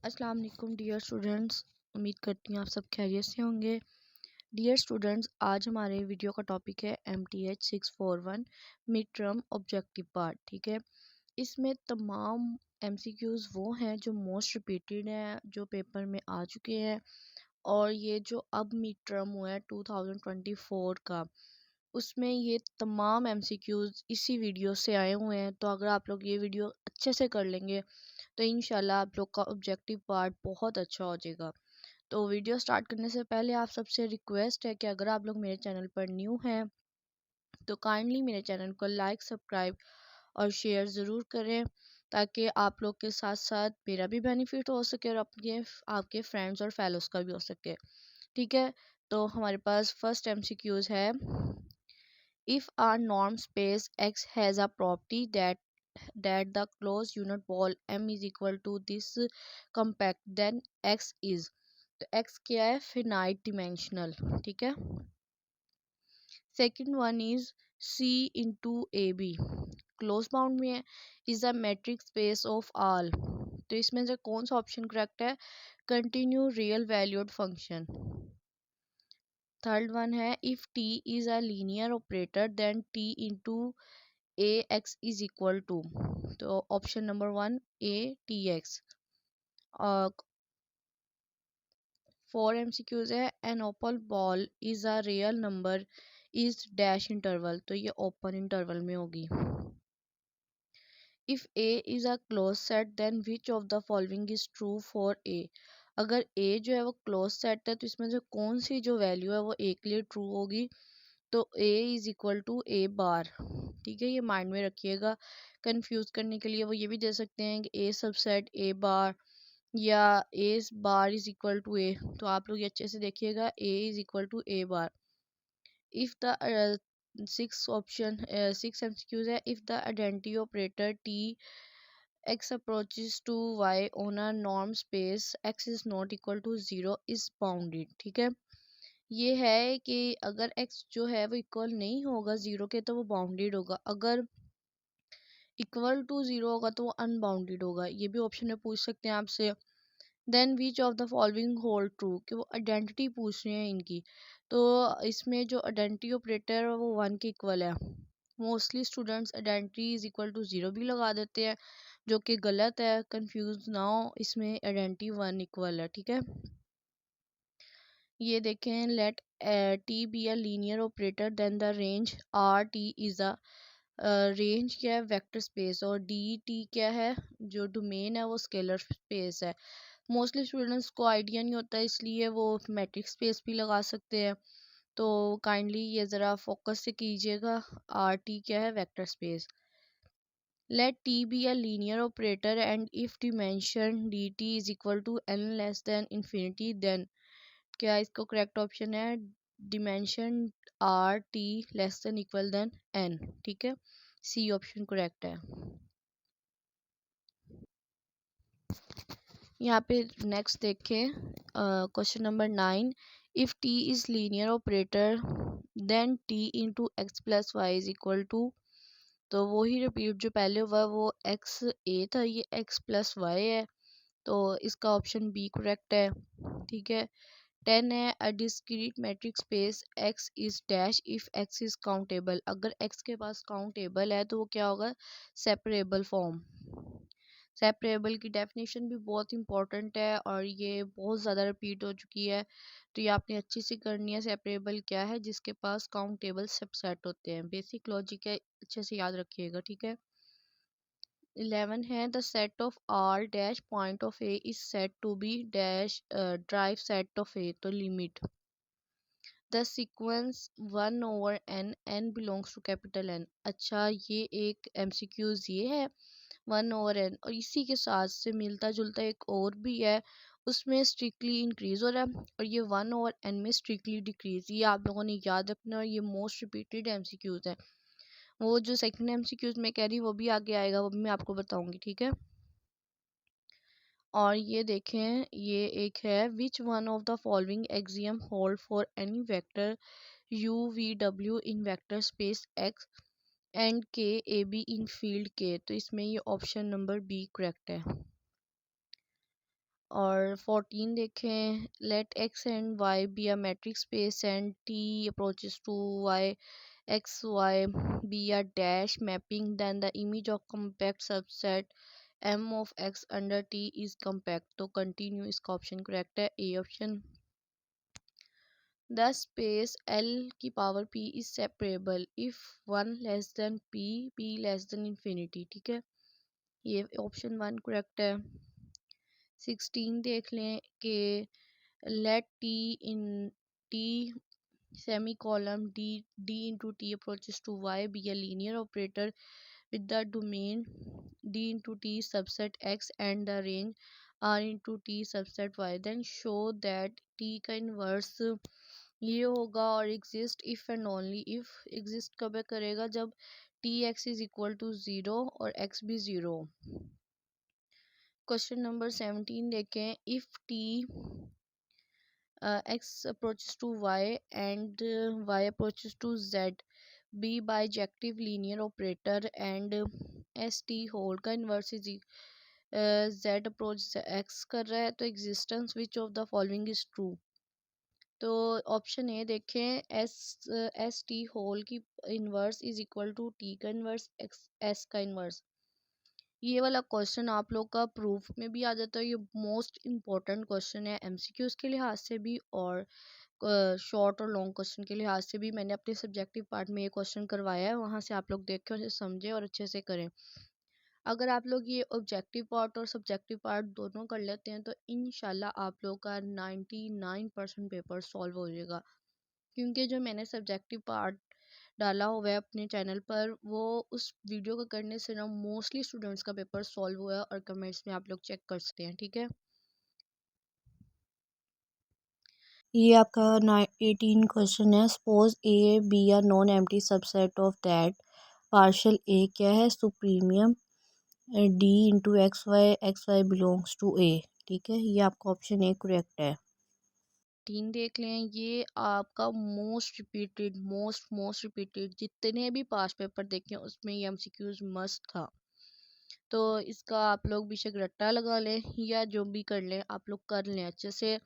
अस्सलाम वालेकुम dear students. उम्मीद करती हूँ आप सब खैरियत से होंगे। डियर स्टूडेंट्स, आज हमारे वीडियो का टॉपिक है MTH 641 mid term objective part. ठीक है, इसमें तमाम MCQs वो हैं जो मोस्ट रिपीटेड हैं, जो पेपर में आ चुके हैं, और ये जो अब मिड टर्म हुआ है 2024 का, उसमें ये तमाम MCQs इसी वीडियो से आए हुए हैं। तो अगर आप लोग ये वीडियो अच्छे से कर लेंगे तो इंशाल्लाह आप लोग का ऑब्जेक्टिव पार्ट बहुत अच्छा हो जाएगा। तो वीडियो स्टार्ट करने से पहले आप सबसे रिक्वेस्ट है कि अगर आप लोग मेरे चैनल पर न्यू हैं तो काइंडली मेरे चैनल को लाइक, सब्सक्राइब और शेयर ज़रूर करें, ताकि आप लोग के साथ साथ मेरा भी बेनिफिट हो सके और अपने आपके फ्रेंड्स और फेलोज़ का भी हो सके। ठीक है, तो हमारे पास फर्स्ट MCQs है। If a norm space X has a property that the closed unit ball M is equal to this compact, then X is, तो X क्या है? Finite dimensional. ठीक है, second one is C into A B, closed bounded में है, is a metric space of all. तो इसमें से कौन सा ऑप्शन करेक्ट है? Continuous real valued function. Third one है, if T is a linear operator then T into A X is equal to, तो ऑप्शन नंबर वन ATX। और 4 MCQs है, an open ball is a real number is dash interval, तो ये open interval में होगी। If A is a close set then which of the following is true for A, अगर A जो है वो क्लोज सेट है तो इसमें से कौन सी जो वैल्यू है वो A के लिए ट्रू होगी? तो A is equal to A bar. ठीक है, ये माइंड में रखिएगा। कंफ्यूज करने के लिए वो ये भी दे सकते हैं कि A सबसेट A बार या A bar is equal to A, तो आप लोग ये अच्छे से देखिएगा, A is equal to A bar. If the six MCQs है, if the identity operator T x approaches to y on a norm space x is not equal to 0 is bounded। ठीक है, ये है कि अगर x जो है वो इक्वल नहीं होगा 0 के तो वो बाउंडेड होगा, अगर इक्वल टू 0 होगा तो वो अनबाउंडेड होगा। ये भी ऑप्शन में पूछ सकते हैं आपसे। Then which of the following hold true, कि वो आइडेंटिटी पूछ रहे हैं इनकी, तो इसमें जो आइडेंटिटी ऑपरेटर है वो 1 के इक्वल है। Mostly students identity is equal to 0 भी लगा देते हैं, जो कि गलत है। कंफ्यूज ना हो, इसमें आइडेंटिटी 1 इक्वल है। ठीक है, ये देखें, let T be a linear operator then the range RT is a, range क्या है? Vector space. और DT क्या है? जो डोमेन है वो स्केलर स्पेस है। मोस्टली स्टूडेंट्स को आइडिया नहीं होता, इसलिए वो मैट्रिक स्पेस भी लगा सकते हैं। तो काइंडली ये ज़रा फोकस से कीजिएगा, RT क्या है? Vector space. Let T be a linear operator and if dimension DT is equal to n less than infinity, then क्या इसको करेक्ट ऑप्शन है? Dimension RT less than equal than n। ठीक है, C option correct है। यहाँ पे next देखें, question number 9, if T is linear operator then T into x plus y is equal to, तो वही रिपीट जो पहले हुआ वो एक्स ए था, ये एक्स प्लस वाई है, तो इसका ऑप्शन बी करेक्ट है। ठीक है, 10 है, a discrete matric space x is dash if x is countable, अगर एक्स के पास काउंटेबल है तो वो क्या होगा? Separable form. सेपरेबल की डेफिनेशन भी बहुत इंपॉर्टेंट है और ये बहुत ज़्यादा रिपीट हो चुकी है, तो ये आपने अच्छी सी करनी है। सेपरेबल क्या है? जिसके पास काउंटेबल सबसेट होते हैं, बेसिक लॉजिक है, अच्छे से याद रखिएगा। ठीक है, 11 है, the set of R dash point of A is set to B dash derived set of A, तो limit the sequence 1/n, n belongs to capital N। अच्छा, ये एक MCQs ये है 1/n, और इसी के साथ से मिलता जुलता एक और भी है, उसमें स्ट्रिक्टली इंक्रीज हो रहा है और ये 1/n में स्ट्रिक्टली डिक्रीज। ये आप लोगों ने याद रखना है और ये मोस्ट रिपीटेड MCQs है। वो जो सेकंड MCQs में कह रही वो भी आगे आएगा, वो भी मैं आपको बताऊंगी। ठीक है, और ये देखें, ये एक है, which one of the following axiom hold for any vector u v w in vector space x and k a b in field k, तो इसमें ये ऑप्शन नंबर बी करेक्ट है। और 14 देखें, let X and Y be a metric space and T approaches to Y X Y be a dash mapping then the image of compact subset M of X under T is compact. तो continuous इसका option correct है, A option. The space L की power P is separable if one less than P less than infinity. ठीक है, ये option one correct है। 16 देख लें कि let t in t semicolon d into t approaches to y be a linear operator with the domain d into t subset x and the range r into t subset y, then show that t का inverse ये होगा और exist if and only if। exist कब करेगा, जब t x is equal to 0 और x भी 0। Question number 17 देखें, if t x approaches to y and y approaches to z be bijective linear operator and st whole का inverse is z approach x कर रहा है, तो existence which of the following is true. तो option A देखें, S T whole की inverse is equal to T का inverse x S का इन्वर्स। ये वाला क्वेश्चन आप लोग का प्रूफ में भी आ जाता है। ये मोस्ट इम्पोर्टेंट क्वेश्चन है एमसीक्यूज के लिहाज से भी और शॉर्ट और लॉन्ग क्वेश्चन के लिहाज से भी। मैंने अपने सब्जेक्टिव पार्ट में ये क्वेश्चन करवाया है, वहाँ से आप लोग देख के उसे समझें और अच्छे से करें। अगर आप लोग ये ऑब्जेक्टिव पार्ट और सब्जेक्टिव पार्ट दोनों कर लेते हैं तो इंशाल्लाह आप लोग का 99% पेपर सॉल्व हो जाएगा। क्योंकि जो मैंने सब्जेक्टिव पार्ट डाला हुआ है अपने चैनल पर, वो उस वीडियो को करने से ना मोस्टली स्टूडेंट्स का पेपर सॉल्व हुआ है और कमेंट्स में आप लोग चेक कर सकते हैं। ठीक है, ये आपका 18 क्वेश्चन है। Suppose A B are non empty subset of that partial A क्या है, supremum D into X Y belongs to A. ठीक है, ये आपका ऑप्शन ए करेक्ट है। तीन देख लें, ये आपका मोस्ट रिपीटेड जितने भी पास पेपर देखे उसमें ये एमसीक्यूज मस्त था। तो इसका आप लोग बेशक रट्टा लगा लें या जो भी कर लें, आप लोग कर लें अच्छे से।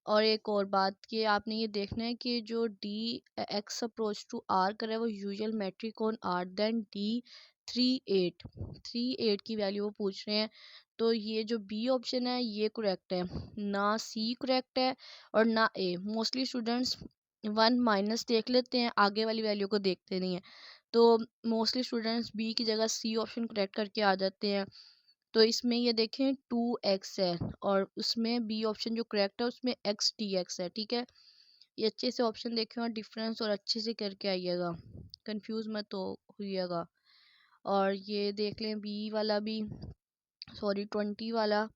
और एक और बात कि आपने ये देखना है कि जो D x approach to R कर रहा है वो usual metric on R then D 3 8 की वैल्यू वो पूछ रहे हैं। तो ये जो बी ऑप्शन है ये करेक्ट है, ना सी करेक्ट है और ना ए। मोस्टली स्टूडेंट्स वन माइनस देख लेते हैं, आगे वाली वैल्यू को देखते नहीं है। तो मोस्टली स्टूडेंट्स बी की जगह सी ऑप्शन करेक्ट करके आ जाते हैं। तो इसमें ये देखें 2x है और उसमें बी ऑप्शन जो करेक्ट है उसमें एक्स डी एक्स है। ठीक है, ये अच्छे से ऑप्शन देखें और डिफरेंस और अच्छे से करके आइएगा, कंफ्यूज मत हो होइएगा। और ये देख लें बी वाला भी, सॉरी 20 वाला,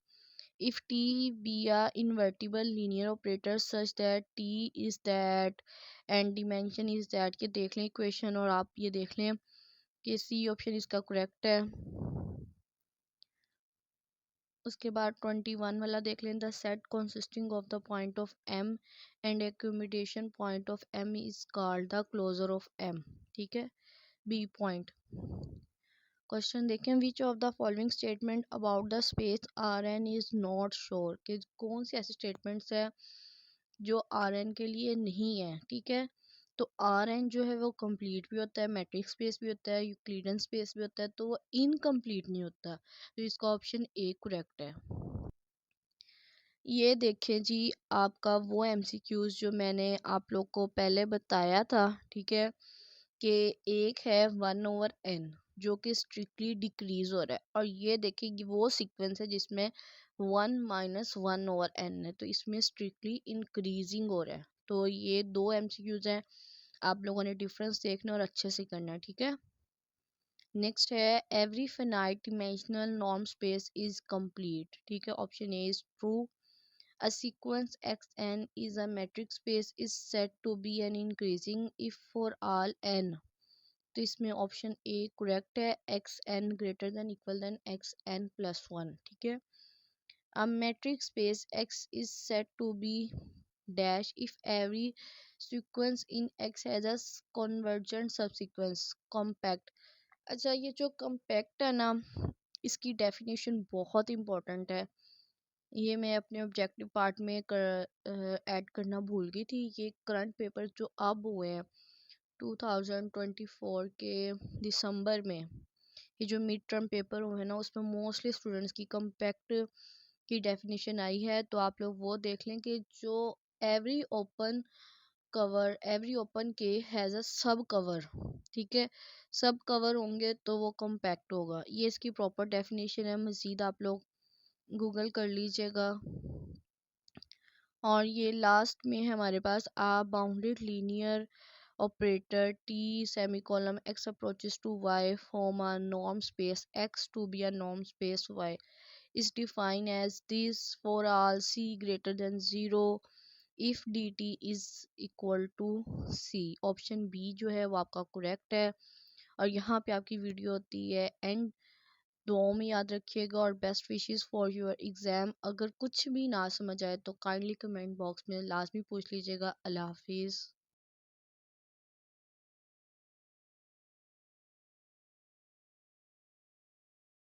if T be a invertible linear operator such that T is that and dimension is that, ये देख लें इक्वेशन और आप ये देख लें कि सी ऑप्शन इसका करेक्ट है। उसके बाद 21 वाला देख लें, the set consisting of the point of M and accumulation point of M is called the closure of M. ठीक है, बी पॉइंट। क्वेश्चन देखें, which of the following statement about the space R N is not sure, कि कौन सी ऐसी statements है जो are N के लिए नहीं है। ठीक है, तो आर एन जो है वो कंप्लीट भी होता है, मैट्रिक स्पेस भी होता है, यूक्लिडियन स्पेस भी होता है, तो वो इनकम्प्लीट नहीं होता। तो इसका ऑप्शन ए करेक्ट है। ये देखें जी, आपका वो एमसीक्यूज जो मैंने आप लोग को पहले बताया था। ठीक है, कि एक है 1/n जो कि स्ट्रिक्टली डिक्रीज हो रहा है, और ये देखिए कि वो सीक्वेंस है जिसमें 1 - 1/n है, तो इसमें स्ट्रिक्टली इंक्रीजिंग हो रहा है। तो ये दो एमसीक्यूज हैं, आप लोगों ने डिफरेंस देखना और अच्छे से करना है। ठीक है, नेक्स्ट है, every finite dimensional norm space is complete. ठीक है, option A is true. A sequence Xn is a metric space is said to be an increasing if for all n। तो इसमें ऑप्शन ए करेक्ट है, x n greater than equal than x n plus one. ठीक है, a metric space X is said to be dash if every sequence in X has a convergent subsequence compact। अच्छा, ये जो compact है ना, इसकी definition बहुत important है। ये मैं अपने ऑब्जेक्टिव पार्ट में ऐड करना भूल गई थी। ये करंट पेपर जो अब हुए हैं 2024 के दिसंबर में, ये जो मिड टर्म पेपर हुए हैं ना, उसमें मोस्टली स्टूडेंट्स की कम्पैक्ट की डेफिनेशन आई है। तो आप लोग वो देख लें कि जो every open cover, every open के हैज़ अ सब कवर, ठीक है, सब कवर होंगे तो वो कम्पैक्ट होगा। ये इसकी प्रॉपर डेफिनेशन है, मज़ीद आप लोग गूगल कर लीजिएगा। और ये लास्ट में है हमारे पास a bounded linear operator T semicolon x approaches to y from a norm space x to be a norm space y is defined as this for all c greater than 0 if dt is equal to c। Option B जो है वो आपका correct है। और यहाँ पे आपकी video होती है एंड। दुआओं में याद रखिएगा और best wishes for your exam. अगर कुछ भी ना समझ आए तो काइंडली कमेंट बॉक्स में लाजमी पूछ लीजिएगा। अल्लाह हाफिज़।